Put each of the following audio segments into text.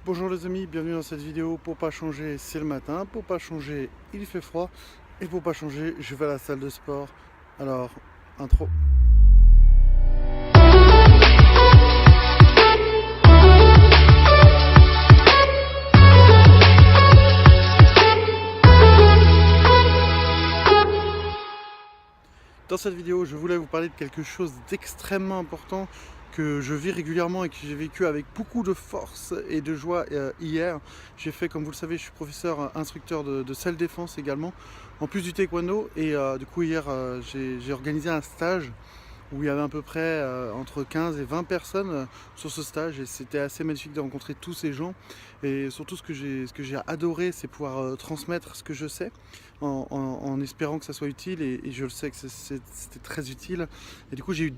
Bonjour les amis, bienvenue dans cette vidéo. Pour pas changer, c'est le matin. Pour pas changer, il fait froid. Et pour pas changer, je vais à la salle de sport. Alors, intro. Dans cette vidéo, je voulais vous parler de quelque chose d'extrêmement important que je vis régulièrement et que j'ai vécu avec beaucoup de force et de joie hier. J'ai fait, comme vous le savez, je suis professeur instructeur de self-défense également, en plus du taekwondo. Et du coup, hier, j'ai organisé un stage où il y avait à peu près entre 15 et 20 personnes sur ce stage, et c'était assez magnifique de rencontrer tous ces gens. Et surtout, ce que j'ai adoré, c'est pouvoir transmettre ce que je sais en espérant que ça soit utile, et je le sais que c'était très utile. Et du coup, j'ai eu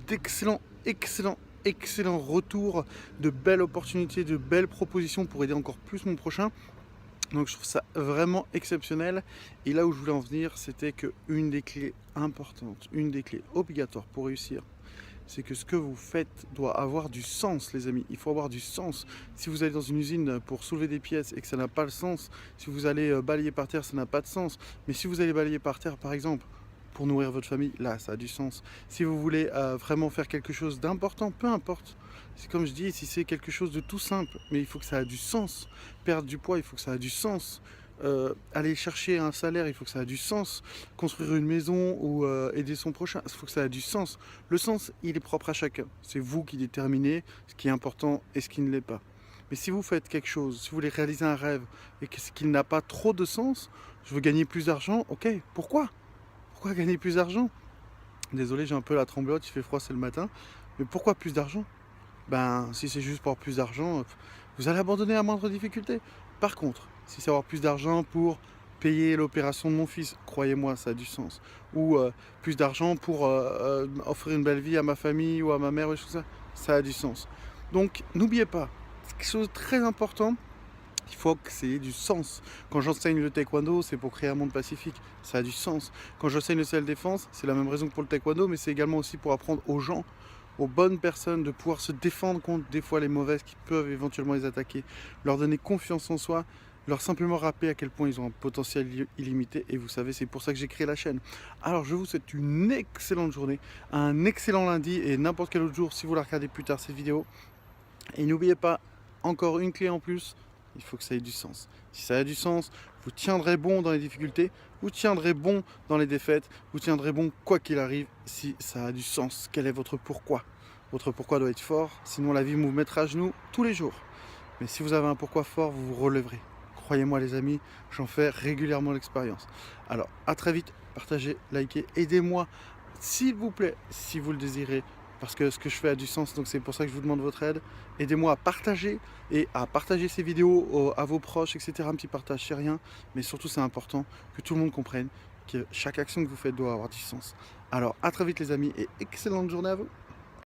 excellents retours, de belles opportunités, de belles propositions pour aider encore plus mon prochain. Donc je trouve ça vraiment exceptionnel. Et là où je voulais en venir, c'était qu'une des clés importantes, une des clés obligatoires pour réussir, c'est que ce que vous faites doit avoir du sens, les amis. Il faut avoir du sens. Si vous allez dans une usine pour soulever des pièces et que ça n'a pas le sens, si vous allez balayer par terre, ça n'a pas de sens. Mais si vous allez balayer par terre, par exemple, pour nourrir votre famille, là, ça a du sens. Si vous voulez vraiment faire quelque chose d'important, peu importe. C'est comme je dis, si c'est quelque chose de tout simple, mais il faut que ça ait du sens. Perdre du poids, il faut que ça ait du sens. Aller chercher un salaire, il faut que ça ait du sens. Construire une maison ou aider son prochain, il faut que ça ait du sens. Le sens, il est propre à chacun. C'est vous qui déterminez ce qui est important et ce qui ne l'est pas. Mais si vous faites quelque chose, si vous voulez réaliser un rêve et qu'il n'a pas trop de sens, je veux gagner plus d'argent, ok, pourquoi? Pourquoi gagner plus d'argent? Désolé, j'ai un peu la tremblote, il fait froid, c'est le matin. Mais pourquoi plus d'argent? Ben, si c'est juste pour avoir plus d'argent, vous allez abandonner à moindre difficulté. Par contre, si c'est avoir plus d'argent pour payer l'opération de mon fils, croyez-moi, ça a du sens. Ou plus d'argent pour offrir une belle vie à ma famille ou à ma mère, ça a du sens. Donc, n'oubliez pas, c'est quelque chose de très important. Il faut que ça ait du sens. Quand j'enseigne le taekwondo, c'est pour créer un monde pacifique. Ça a du sens. Quand j'enseigne le self-défense, c'est la même raison que pour le taekwondo, mais c'est également aussi pour apprendre aux gens, aux bonnes personnes, de pouvoir se défendre contre des fois les mauvaises qui peuvent éventuellement les attaquer. Leur donner confiance en soi, leur simplement rappeler à quel point ils ont un potentiel illimité. Et vous savez, c'est pour ça que j'ai créé la chaîne. Alors je vous souhaite une excellente journée, un excellent lundi, et n'importe quel autre jour si vous la regardez plus tard cette vidéo. Et n'oubliez pas, encore une clé en plus, il faut que ça ait du sens. Si ça a du sens, vous tiendrez bon dans les difficultés, vous tiendrez bon dans les défaites, vous tiendrez bon quoi qu'il arrive si ça a du sens. Quel est votre pourquoi? Votre pourquoi doit être fort, sinon la vie vous mettra à genoux tous les jours. Mais si vous avez un pourquoi fort, vous vous relèverez. Croyez-moi les amis, j'en fais régulièrement l'expérience. Alors à très vite, partagez, likez, aidez-moi s'il vous plaît, si vous le désirez, parce que ce que je fais a du sens, donc c'est pour ça que je vous demande votre aide. Aidez-moi à partager, et à partager ces vidéos à vos proches, etc. Un petit partage, c'est rien, mais surtout c'est important que tout le monde comprenne que chaque action que vous faites doit avoir du sens. Alors à très vite les amis, et excellente journée à vous.